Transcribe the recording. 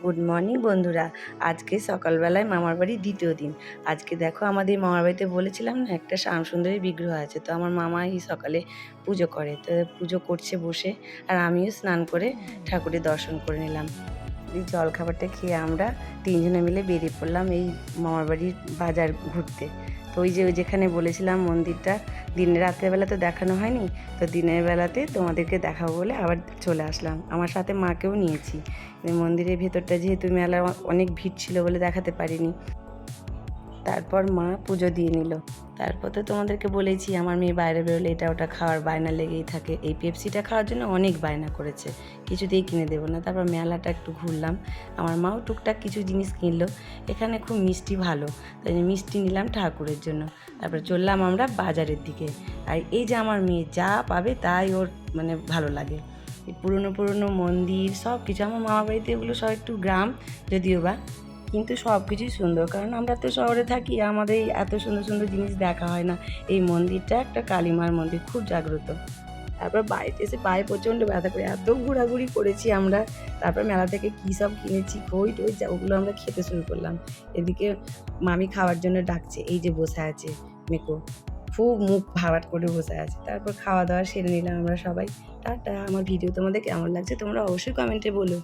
Good morning বন্ধুরা। আজকে সকালবেলায় মামার বাড়ির দ্বিতীয় দিন। আজকে দেখো আমাদের মামার বাড়িতে বলেছিলাম না একটা শ্যামসুন্দরী বিগ্রহ আছে, তো আমার মামাই সকালে পুজো করে, তো পুজো করছে বসে, আর আমিও স্নান করে ঠাকুরের দর্শন করে নিলাম। এই জলখাবারটা খেয়ে আমরা তিনজনে মিলে বেরিয়ে পড়লাম এই মামার বাড়ির বাজার ঘুরতে। তো ওই যে যেখানে বলেছিলাম মন্দিরটা দিনের রাত্রেবেলা তো দেখানো হয়নি, তো দিনের বেলাতে তোমাদেরকে দেখাবো বলে আবার চলে আসলাম। আমার সাথে মাকেও নিয়েছি। মন্দিরের ভেতরটা যেহেতু মেলার অনেক ভিড় ছিল বলে দেখাতে পারিনি। তারপর মা পুজো দিয়ে নিল। তারপর তো তোমাদেরকে বলেছি আমার মেয়ে বাইরে বেরোলে এটা ওটা খাওয়ার বায়না লেগেই থাকে। এই পেপসিটা খাওয়ার জন্য অনেক বায়না করেছে, কিছুতেই কিনে দেবো না। তারপর মেলাটা একটু ঘুরলাম, আমার মাও টুকটাক কিছু জিনিস কিনলো। এখানে খুব মিষ্টি ভালো, তাই মিষ্টি নিলাম ঠাকুরের জন্য। তারপর চললাম আমরা বাজারের দিকে। আর এই যে আমার মেয়ে যা পাবে তাই ওর মানে ভালো লাগে। এই পুরনো পুরনো মন্দির সব কিছু, আমার মামা বাড়িতে এগুলো সব একটু গ্রাম যদিও বা, কিন্তু সব কিছুই সুন্দর, কারণ আমরা তো শহরে থাকি, আমাদের এত সুন্দর সুন্দর জিনিস দেখা হয় না। এই মন্দিরটা একটা কালীমার মন্দির, খুব জাগ্রত। তারপর বাড়িতে এসে পায়ে প্রচণ্ড ব্যথা করে এত ঘোরাঘুরি করেছি আমরা। তারপর মেলা থেকে কী সব কিনেছি খই টই ওগুলো আমরা খেতে শুরু করলাম। এদিকে মামি খাওয়ার জন্য ডাকছে, এই যে বসে আছে মেকো, খুব মুখ ভাবাট করে বসে আছে। তারপর খাওয়া দাওয়া সেরে নিলাম আমরা সবাই। টাটা। আমার ভিডিও তোমাদের কেমন লাগছে তোমরা অবশ্যই কমেন্টে বলো।